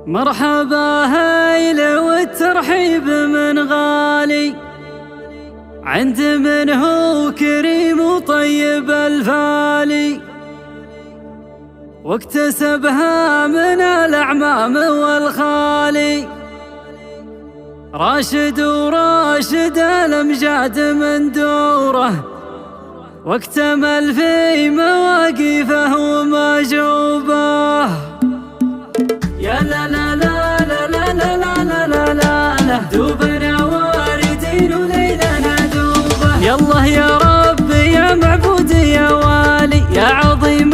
مرحبا هيل والترحيب من غالي عند من هو كريم وطيب الفالي، واكتسبها من الأعمام والخالي. راشد وراشد الأمجاد من دوره، واكتمل في مواقفه ومجوبه. يا لا لا لا لا لا لا لا لا لا لا دوبنا واردين وليلنا دوبه. يالله يا ربي يا معبودي يا والي، يا عظيم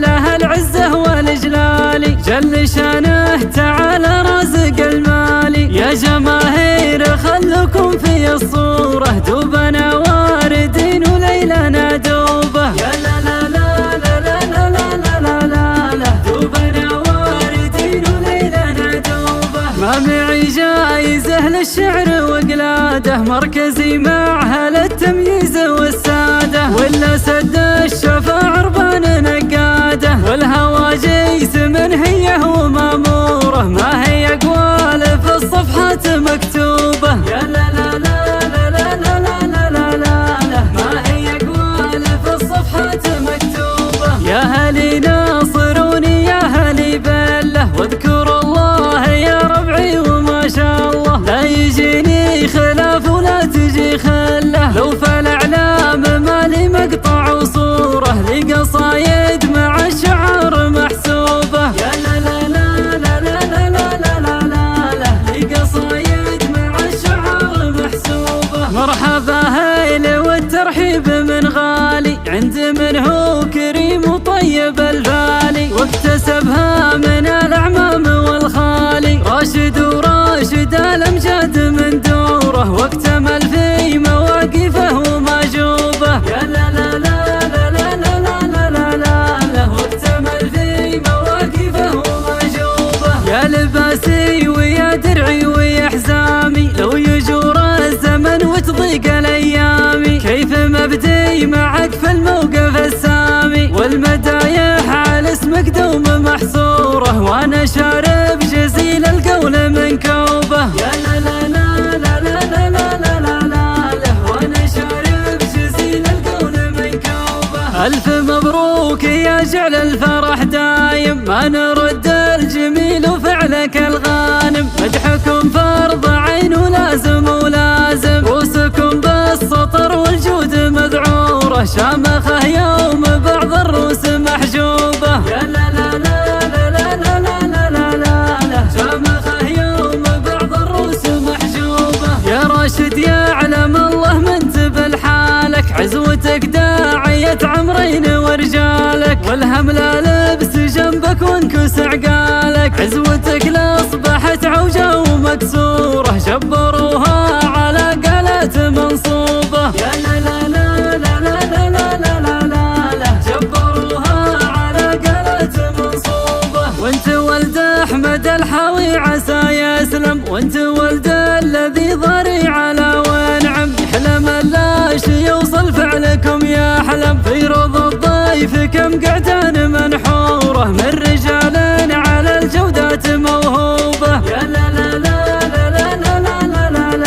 له العزة والجلال، جل شانه تعالى رازق المالي. يا جماهير خلكم في الصورة، دوبنا واردين وليلنا دوبه. يا لا لا لا لا لا لا لا لا لا لا دوبنا واردين وليلنا دوبه. ما معي جايزة للشعر وقلاده، مركزي معها للتمييز والسادة، ولا سد الشفا عربان نقاده، والهواجيس من هي وماموره، ما هي أقوال في الصفحات مكتوبة. يا لا لا لا لا لا لا لا لا لا ما هي أقوال في الصفحات مكتوبة. يا هلي ناصروني يا هلي بالله، واذكروا الله يا ربعي وما شاء الله، لا يجيني خلاف ولا تجي خله، لو فالأعلام مالي مقطع وصوره، لي قصايد مع الشعر محسوبة. يا لا لا لا لا لا لا لا لا لا لي قصايد مع الشعر محسوبة. مرحبا هيل والترحيب من غالي عند من هو كريم وطيب الفالي، واكتسبها من الأعمام والخالي. راشد وراشد الأمجاد من دوره، واكتمل في مواقفه ومجوبه. يا لا لا لا لا لا لا لا لا لا واكتمل في مواقفه ومجوبه. يا لباسي ويا درعي ويا حزامي، لو يجور الزمن وتضيق الأيامي، كيف مبدي معك في الموقف السامي، والمدايح على اسمك دوم محصوره، وانا شارب جزيل القول من كوبه. يا لا لا لا لا لا لا لا لا لا وانا شارب جزيل القول من كوبه. ألف مبروك يا جعل الفرح دايم، ما نرد الجميل وفعلك الغانم، مدحكم فرض عين ولازم ولازم، روسكم بالسطر والجود مذعوره، شامخه يوم بعض الروس محجوبه. يا لا لا لا لا لا لا لا لا شامخه يوم بعض الروس محجوبه. يا راشد يعلم الله من تبل حالك، عزوتك داعية عمرين ورجالك، والهم لا لبس جنبك وانكس عقالك، عزوتك لاصبحت عوجة ومكسورة، جبروها على قالات منصوبة. يا لا لا لا لا لا لا لا لا لا جبروها على قالات منصوبة. وانت ولد احمد الحاوي عسى يسلم، وانت ولد الذي ضري على وانعم، يحلم اللاش يوصل فعلكم يحلم، في روض الضيف كم قعدان منحوره، من رجال على الجودات موهوبة. يا لا لا لا لا لا لا لا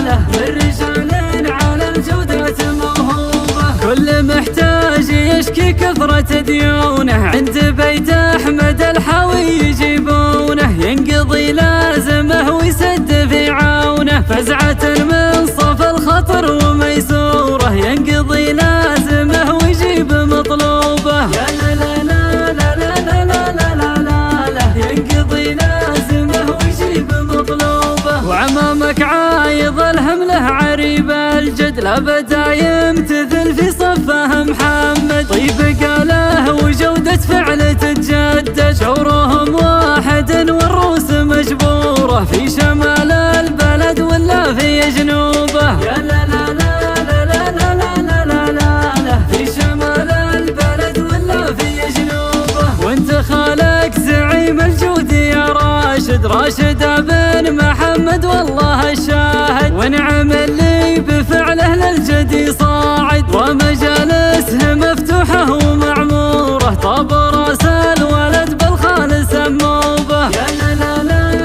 لا من رجال على الجودات موهوبة. كل محتاج يشكي كثرة ديونه، عند بيت احمد الحاوي يجيبونه، ينقضي لازمه ويسد في عونه، فزعة من صف الخطر وميسوره، ينقضي لازمه ويجيب مطلوبه. يا لا لا لا لا لا لا لا لا ينقضي لازمه ويجيب مطلوبه. وعمامك عايض الهمله عريب الجد، لا بدا يمتثل في صفه محمد، طيب قاله وجودة فعل تتجدد، شورهم واحد والروس مجبوره، في شمال البلد ولا في جنوبه. يا لا لا لا لا لا لا لا لا في شمال البلد ولا في جنوبه. وانت خالك زعيم الجود يا راشد، راشد بن محمد والله الشاهد، ونعم اللي بفعله للجدي صاعد، ومجالسه مفتوحه ومعموره، طاب راس الولد بالخالص موبه. يا لا لا لا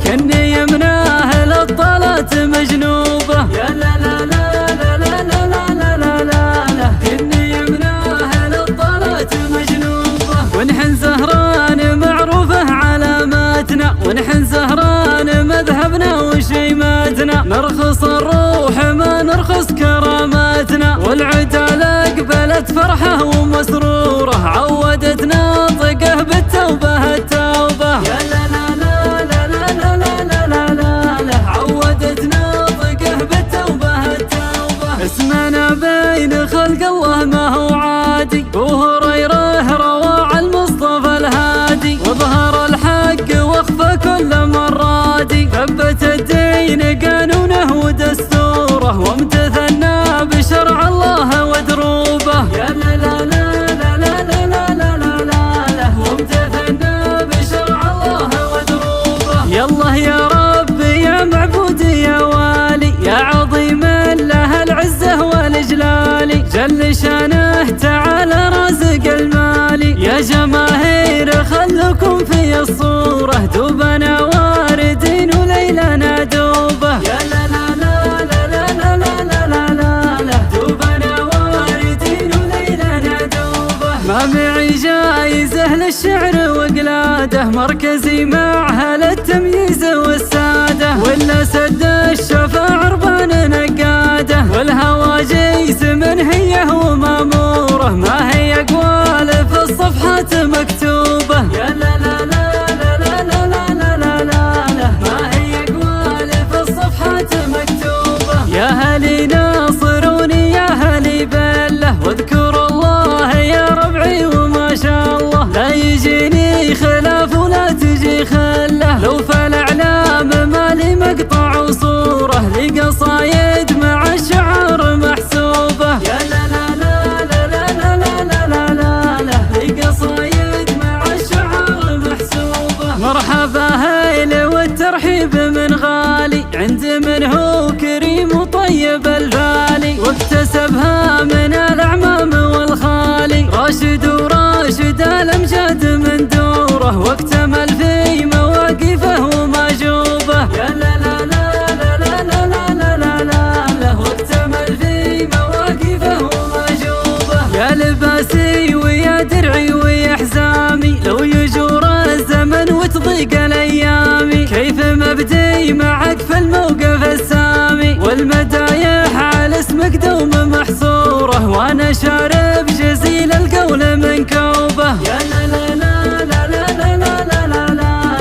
كني من أهل الطلات مجنوبة. يا لا لا لا لا لا لا لا لا لا كني من أهل الطلات مجنوبة. ونحن زهران معروفة علاماتنا، ونحن زهران مذهبنا وشيماتنا. نرخص الروح ما نرخص كراماتنا، والعدالة قبلت فرحة ومسرورة. عودتنا طقه بالتوبة التوبة. يا لا لا لا لا لا لا لا لا لا عودتنا طقه بالتوبة التوبة. اسمنا بين خلق الله ما هو عادي، وهريره روى عن المصطفى الهادي. وظهر الحق واخفى كل مرادي، ثبت الدين قانونه ودستوره. وامتثلنا بشرع الله ودروبه. يا لا لا لا لا لا لا لا لا لا وامتثلنا بشرع الله ودروبه. يالله يا ربي يا معبودي يا والي، يا عظيم له العزة والإجلال. جل شانه تعالى رازق المالي. يا جماهير خلكم في الصورة، دوبنا واردين وليلنا دوبة. يا لا لا لا لا لا لا لا لا لا دوبنا واردين وليلنا دوبة. ما معي جايزة للشعر وقلاده، مركزي مع أهل التمييز والسادة. ولا سد الشفا عربان نقاده، والهواجيس من هي وماموره. ما هي أقوال في الصفحات مكتوبة. يا لا لا لا لا لا لا لا لا ما هي أقوال في الصفحات مكتوبة. يا هلي ناصروني يا هلي بالله، واذكروا الله يا ربعي وما شاء الله. لا يجيني خلاف ولا تجي خله، لو فالأعلام مالي مقطع وصورة. لي قصايد مع الشعر محسوبة. يا لا لا لا لا لا لا لا لا لا لي قصايد مع الشعر محسوبة. مرحبا هيل والترحيب من غالي، عند من هو كريم وطيب الفالي. واكتسبها من الأعمام والخالي، راشد وراشد الأمجاد من دوره. واكتمل في مواقفه ومجوبة. يا لا لا لا لا لا لا لا لا واكتمل في مواقفه ومجوبة. يا لباسي ويا درعي ويا حزامي، لو يجور الزمن وتضيق الأيام. كيف مبدي معك في الموقف السامي، والمدايح على اسمك دوم محصورة. وانا شارب جزيل القول من كوبة. يا لا لا لا لا لا لا لا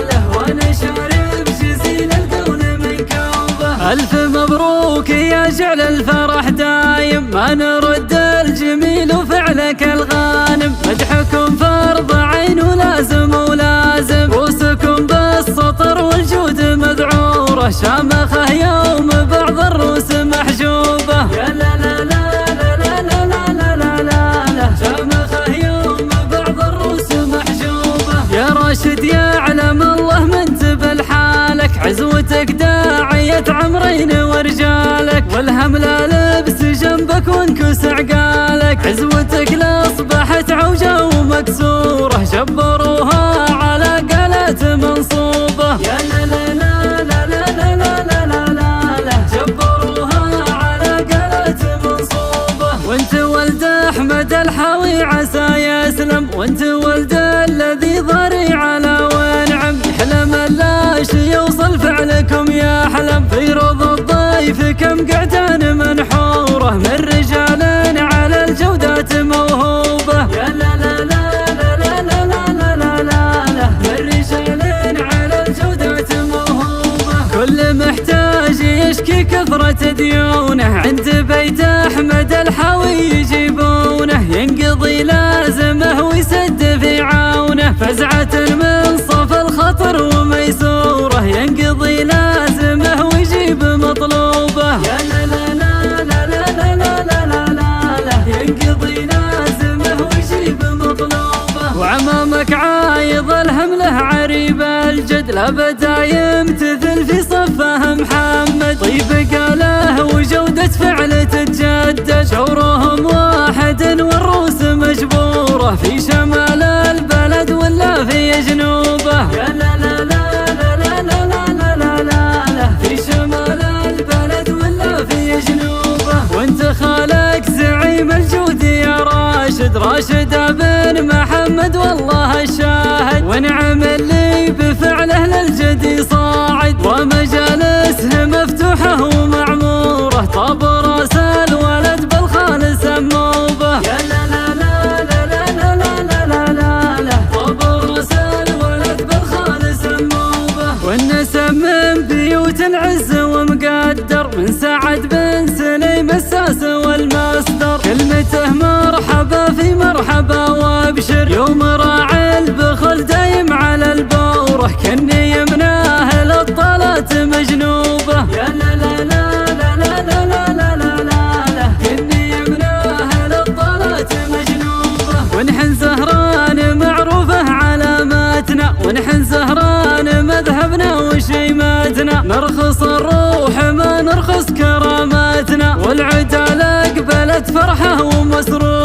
لا وانا شارب جزيل القول من كوبة. ألف مبروك يا جعل الفرح دايم، ما نرد الجميل وفعلك الغانم. مدحكم فرض عين ولازم ولازم، روسكم بالسطر والجود مذعورة. شامخه يوم بعض الروس محجوبة. يا لا لا لا لا لا لا لا لا شامخه يوم بعض الروس محجوبة. يا راشد يعلم الله من تبل حالك، عزوتك داعية عمرين ورجالك. والهم لا لبس جنبك وانكس عقالك، عزوتك لا اصبحت عوجة ومكسورة. جبروها على قالات منصوبة. يا لا لا لا لا لا لا لا لا جبروها على قالات منصوبة. وانت ولد احمد الحاوي عسى يسلم، وانت ولد الذي ضري على ونعم. يحلم اللاش يوصل فعلكم يا حلم، في روض الضيف كم قعدان منحورة. من رجال على الجودات موهوبة. يا لا لا لا لا لا لا لا لا من رجال على الجودات موهوبة. كل محتاج يشكي كثرة ديونه، عند بيت احمد الحاوي يجيبونه. ينقضي لازمه ويسد في عونه، فزعة من صف الخطر وميسوره. ينقضي لازمه ويجيب مطلوبه. يا لا لا لا لا لا لا لا لا ينقضي لازمه ويجيب مطلوبه. وعمامك عايض الهم له عريب الجد، لابد يمتثل في صفه محمد. طيب قاله وجودة فعل تتجدد، شورهم واحد والروس مجبورة. في شمال البلد ولا في جنوبه. يا لا لا لا لا لا لا لا من سعد بن سليم الساس والمصدر، كلمته مرحبا في مرحبا وابشر، يوم راعي البخل دايم على البوره، كني يمناه للطلات مجنوبه. يا لا لا لا لا لا لا لا لا لا، كني يمناه للطلات مجنوبه. ونحن زهران معروفه علاماتنا، ونحن زهران مذهبنا وشيماتنا، نرخص الروح ما نرخص كراماتنا، والعدالة قبلت فرحه ومسرور.